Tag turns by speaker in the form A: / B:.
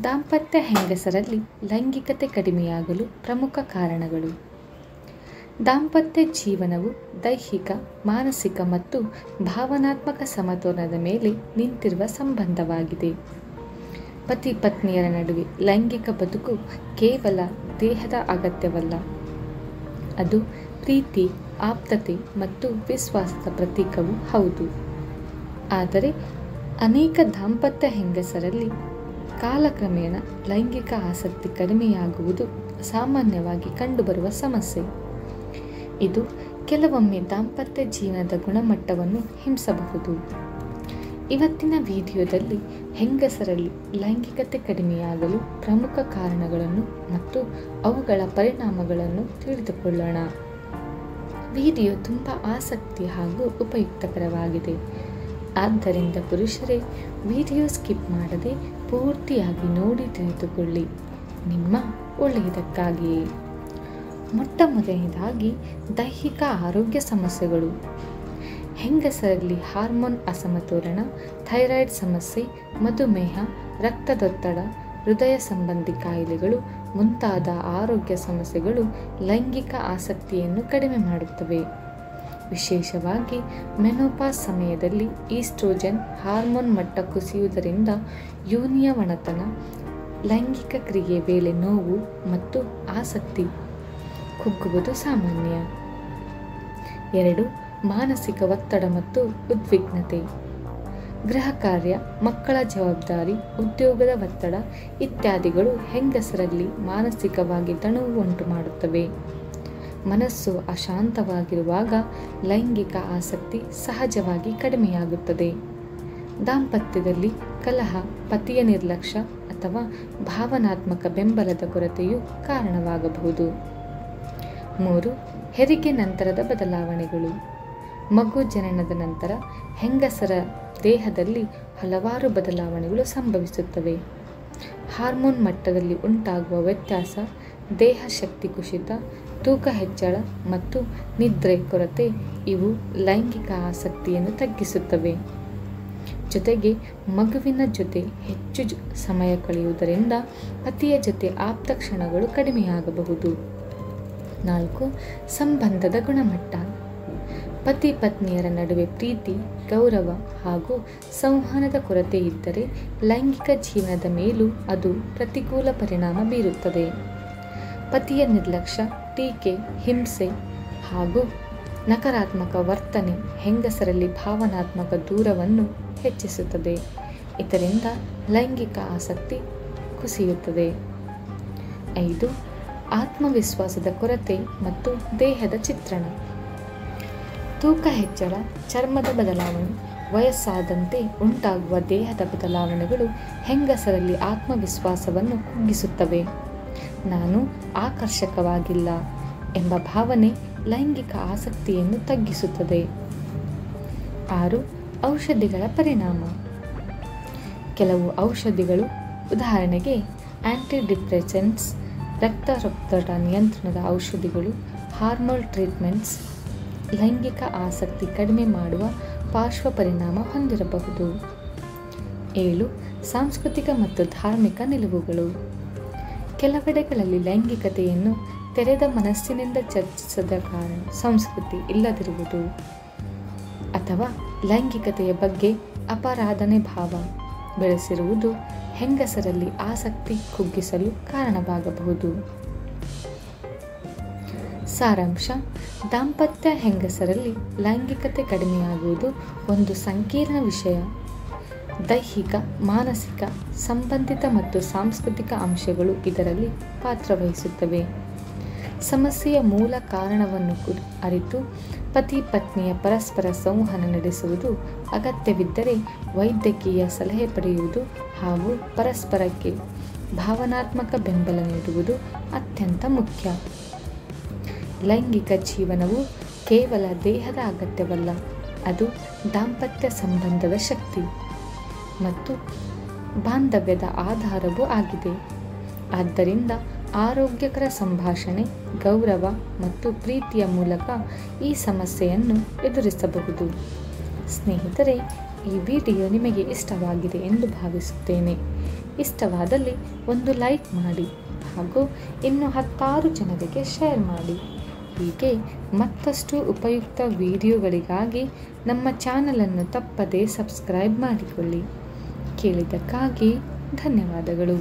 A: ದಾಂಪತ್ಯ ಹೆಂಗಸರಲ್ಲಿ ಲೈಂಗಿಕತೆ ಕಡಿಮೆಯಾಗಲು ಪ್ರಮುಖ ಕಾರಣಗಳು. ದಾಂಪತ್ಯ ಜೀವನವು ದೈಹಿಕ, ಮಾನಸಿಕ ಮತ್ತು ಭಾವನಾತ್ಮಕ ಸಮತೋಲನದ ಮೇಲೆ ನಿಂತಿರುವ ಸಂಬಂಧವಾಗಿದೆ. ಪತಿ ಪತ್ನಿಯರ ನಡುವೆ ಲೈಂಗಿಕ ಬದುಕು ಕೇವಲ ದೇಹದ ಅಗತ್ಯವಲ್ಲ, ಅದು ಪ್ರೀತಿ, ಆಪ್ತತೆ ಮತ್ತು ವಿಶ್ವಾಸದ ಪ್ರತೀಕವೂ ಹೌದು. ಆದರೆ ಅನೇಕ ದಾಂಪತ್ಯ ಹೆಂಗಸರಲ್ಲಿ ಕಾಲಕ್ರಮೇಣ ಲೈಂಗಿಕ ಆಸಕ್ತಿ ಕಡಿಮೆಯಾಗುವುದು ಸಾಮಾನ್ಯವಾಗಿ ಕಂಡುಬರುವ ಸಮಸ್ಯೆ. ಇದು ಕೆಲವೊಮ್ಮೆ ದಾಂಪತ್ಯ ಜೀವನದ ಗುಣಮಟ್ಟವನ್ನು ಹಿಂಸಬಹುದು. ಇವತ್ತಿನ ವಿಡಿಯೋದಲ್ಲಿ ಹೆಂಗಸರಲ್ಲಿ ಲೈಂಗಿಕತೆ ಕಡಿಮೆಯಾಗಲು ಪ್ರಮುಖ ಕಾರಣಗಳನ್ನು ಮತ್ತು ಅವುಗಳ ಪರಿಣಾಮಗಳನ್ನು ತಿಳಿದುಕೊಳ್ಳೋಣ. ವಿಡಿಯೋ ತುಂಬ ಆಸಕ್ತಿ ಹಾಗೂ ಉಪಯುಕ್ತಕರವಾಗಿದೆ. ಆದ್ದರಿಂದ ಪುರುಷರೇ, ವಿಡಿಯೋ ಸ್ಕಿಪ್ ಮಾಡದೆ ಪೂರ್ತಿಯಾಗಿ ನೋಡಿ ತಿಳಿದುಕೊಳ್ಳಿ, ನಿಮ್ಮ ಒಳ್ಳೆಯದಕ್ಕಾಗಿಯೇ. ಮೊಟ್ಟ ಮೊದಲನೇದಾಗಿ ದೈಹಿಕ ಆರೋಗ್ಯ ಸಮಸ್ಯೆಗಳು. ಹೆಂಗಸರಲ್ಲಿ ಹಾರ್ಮೋನ್ ಅಸಮತೋಲನ, ಥೈರಾಯ್ಡ್ ಸಮಸ್ಯೆ, ಮಧುಮೇಹ, ರಕ್ತದೊತ್ತಡ, ಹೃದಯ ಸಂಬಂಧಿ ಕಾಯಿಲೆಗಳು ಮುಂತಾದ ಆರೋಗ್ಯ ಸಮಸ್ಯೆಗಳು ಲೈಂಗಿಕ ಆಸಕ್ತಿಯನ್ನು ಕಡಿಮೆ ಮಾಡುತ್ತವೆ. ವಿಶೇಷವಾಗಿ ಮೆನೋಪಾಸ್ ಸಮಯದಲ್ಲಿ ಈಸ್ಟ್ರೋಜನ್ ಹಾರ್ಮೋನ್ ಮಟ್ಟ ಕುಸಿಯುವುದರಿಂದ ಯೋನಿಯ ಒಣತನ, ಲೈಂಗಿಕ ಕ್ರಿಯೆ ವೇಳೆ ನೋವು ಮತ್ತು ಆಸಕ್ತಿ ಕುಗ್ಗುವುದು ಸಾಮಾನ್ಯ. 2. ಮಾನಸಿಕ ಒತ್ತಡ ಮತ್ತು ಉದ್ವಿಗ್ನತೆ. ಗೃಹ ಕಾರ್ಯ, ಮಕ್ಕಳ ಜವಾಬ್ದಾರಿ, ಉದ್ಯೋಗದ ಒತ್ತಡ ಇತ್ಯಾದಿಗಳು ಹೆಂಗಸರಲ್ಲಿ ಮಾನಸಿಕವಾಗಿ ತಣುವು ಉಂಟು ಮಾಡುತ್ತವೆ. ಮನಸ್ಸು ಅಶಾಂತವಾಗಿರುವಾಗ ಲೈಂಗಿಕ ಆಸಕ್ತಿ ಸಹಜವಾಗಿ ಕಡಿಮೆಯಾಗುತ್ತದೆ. ದಾಂಪತ್ಯದಲ್ಲಿ ಕಲಹ, ಪತಿಯ ನಿರ್ಲಕ್ಷ್ಯ ಅಥವಾ ಭಾವನಾತ್ಮಕ ಬೆಂಬಲದ ಕೊರತೆಯು ಕಾರಣವಾಗಬಹುದು. 3. ಹೆರಿಗೆ ನಂತರದ ಬದಲಾವಣೆಗಳು. ಮಗು ಜನನದ ನಂತರ ಹೆಂಗಸರ ದೇಹದಲ್ಲಿ ಹಲವಾರು ಬದಲಾವಣೆಗಳು ಸಂಭವಿಸುತ್ತವೆ. ಹಾರ್ಮೋನ್ ಮಟ್ಟದಲ್ಲಿ ಉಂಟಾಗುವ ವ್ಯತ್ಯಾಸ, ದೇಹ ಶಕ್ತಿ ಕುಸಿತ, ತೂಕ ಹೆಚ್ಚಳ ಮತ್ತು ನಿದ್ರೆ ಕೊರತೆ ಇವು ಲೈಂಗಿಕ ಆಸಕ್ತಿಯನ್ನು ತಗ್ಗಿಸುತ್ತವೆ. ಜೊತೆಗೆ ಮಗುವಿನ ಜೊತೆ ಹೆಚ್ಚು ಸಮಯ ಕಳೆಯುವುದರಿಂದ ಪತಿಯ ಜೊತೆ ಆಪ್ತ ಕ್ಷಣಗಳು ಕಡಿಮೆಯಾಗಬಹುದು. 4. ಸಂಬಂಧದ ಗುಣಮಟ್ಟ. ಪತಿ ಪತ್ನಿಯರ ನಡುವೆ ಪ್ರೀತಿ, ಗೌರವ ಹಾಗೂ ಸಂವಹನದ ಕೊರತೆ ಇದ್ದರೆ ಲೈಂಗಿಕ ಜೀವನದ ಮೇಲೂ ಅದು ಪ್ರತಿಕೂಲ ಪರಿಣಾಮ ಬೀರುತ್ತದೆ. ಪತಿಯ ನಿರ್ಲಕ್ಷ್ಯ, ಟೀಕೆ, ಹಿಂಸೆ ಹಾಗೂ ನಕಾರಾತ್ಮಕ ವರ್ತನೆ ಹೆಂಗಸರಲ್ಲಿ ಭಾವನಾತ್ಮಕ ದೂರವನ್ನು ಹೆಚ್ಚಿಸುತ್ತದೆ. ಇದರಿಂದ ಲೈಂಗಿಕ ಆಸಕ್ತಿ ಕುಸಿಯುತ್ತದೆ. 5. ಆತ್ಮವಿಶ್ವಾಸದ ಕೊರತೆ ಮತ್ತು ದೇಹದ ಚಿತ್ರಣ. ತೂಕ ಹೆಚ್ಚಳ, ಚರ್ಮದ ಬದಲಾವಣೆ, ವಯಸ್ಸಾದಂತೆ ಉಂಟಾಗುವ ದೇಹದ ಬದಲಾವಣೆಗಳು ಹೆಂಗಸರಲ್ಲಿ ಆತ್ಮವಿಶ್ವಾಸವನ್ನು ಕುಗ್ಗಿಸುತ್ತವೆ. ನಾನು ಆಕರ್ಷಕವಾಗಿಲ್ಲ ಎಂಬ ಭಾವನೆ ಲೈಂಗಿಕ ಆಸಕ್ತಿಯನ್ನು ತಗ್ಗಿಸುತ್ತದೆ. 6. ಔಷಧಿಗಳ ಪರಿಣಾಮ. ಕೆಲವು ಔಷಧಿಗಳು, ಉದಾಹರಣೆಗೆ ಆಂಟಿಡಿಪ್ರೆಸೆಂಟ್ಸ್, ರಕ್ತದೊತ್ತಡ ನಿಯಂತ್ರಣದ ಔಷಧಿಗಳು, ಹಾರ್ಮೋನ್ ಟ್ರೀಟ್ಮೆಂಟ್ಸ್ ಲೈಂಗಿಕ ಆಸಕ್ತಿ ಕಡಿಮೆ ಮಾಡುವ ಪಾರ್ಶ್ವ ಪರಿಣಾಮ ಹೊಂದಿರಬಹುದು. 7. ಸಾಂಸ್ಕೃತಿಕ ಮತ್ತು ಧಾರ್ಮಿಕ ನಿಲುವುಗಳು. ಕೆಲವೆಡೆಗಳಲ್ಲಿ ಲೈಂಗಿಕತೆಯನ್ನು ತೆರೆದ ಮನಸ್ಸಿನಿಂದ ಚರ್ಚಿಸದ ಕಾರಣ ಸಂಸ್ಕೃತಿ ಇಲ್ಲದಿರುವುದು ಅಥವಾ ಲೈಂಗಿಕತೆಯ ಬಗ್ಗೆ ಅಪರಾಧನೆ ಭಾವ ಬೆಳೆಸಿರುವುದು ಹೆಂಗಸರಲ್ಲಿ ಆಸಕ್ತಿ ಕುಗ್ಗಿಸಲು ಕಾರಣವಾಗಬಹುದು. ಸಾರಾಂಶ: ದಾಂಪತ್ಯ ಹೆಂಗಸರಲ್ಲಿ ಲೈಂಗಿಕತೆ ಕಡಿಮೆಯಾಗುವುದು ಒಂದು ಸಂಕೀರ್ಣ ವಿಷಯ. ದೈಹಿಕ, ಮಾನಸಿಕ, ಸಂಬಂಧಿತ ಮತ್ತು ಸಾಂಸ್ಕೃತಿಕ ಅಂಶಗಳು ಇದರಲ್ಲಿ ಪಾತ್ರವಹಿಸುತ್ತವೆ. ಸಮಸ್ಯೆಯ ಮೂಲ ಕಾರಣವನ್ನು ಅರಿತು ಪತಿ ಪತ್ನಿಯ ಪರಸ್ಪರ ಸಂವಹನ ನಡೆಸುವುದು, ಅಗತ್ಯವಿದ್ದರೆ ವೈದ್ಯಕೀಯ ಸಲಹೆ ಪಡೆಯುವುದು ಹಾಗೂ ಪರಸ್ಪರಕ್ಕೆ ಭಾವನಾತ್ಮಕ ಬೆಂಬಲ ನೀಡುವುದು ಅತ್ಯಂತ ಮುಖ್ಯ. ಲೈಂಗಿಕ ಜೀವನವು ಕೇವಲ ದೇಹದ ಅಗತ್ಯವಲ್ಲ, ಅದು ದಾಂಪತ್ಯ ಸಂಬಂಧದ ಶಕ್ತಿ ಮತ್ತು ಬಾಂಧವ್ಯದ ಆಧಾರವೂ ಆಗಿದೆ. ಆದ್ದರಿಂದ ಆರೋಗ್ಯಕರ ಸಂಭಾಷಣೆ, ಗೌರವ ಮತ್ತು ಪ್ರೀತಿಯ ಮೂಲಕ ಈ ಸಮಸ್ಯೆಯನ್ನು ಎದುರಿಸಬಹುದು. ಸ್ನೇಹಿತರೆ, ಈ ವಿಡಿಯೋ ನಿಮಗೆ ಇಷ್ಟವಾಗಿದೆ ಎಂದು ಭಾವಿಸುತ್ತೇನೆ. ಇಷ್ಟವಾದಲ್ಲಿ ಒಂದು ಲೈಕ್ ಮಾಡಿ ಹಾಗೂ ಇನ್ನು 10 ಜನರಿಗೆ ಶೇರ್ ಮಾಡಿ. ಹೀಗೆ ಮತ್ತಷ್ಟು ಉಪಯುಕ್ತ ವಿಡಿಯೋಗಳಿಗಾಗಿ ನಮ್ಮ ಚಾನಲನ್ನು ತಪ್ಪದೇ ಸಬ್ಸ್ಕ್ರೈಬ್ ಮಾಡಿಕೊಳ್ಳಿ. ಕೇಳಿದ್ದಕ್ಕಾಗಿ ಧನ್ಯವಾದಗಳು.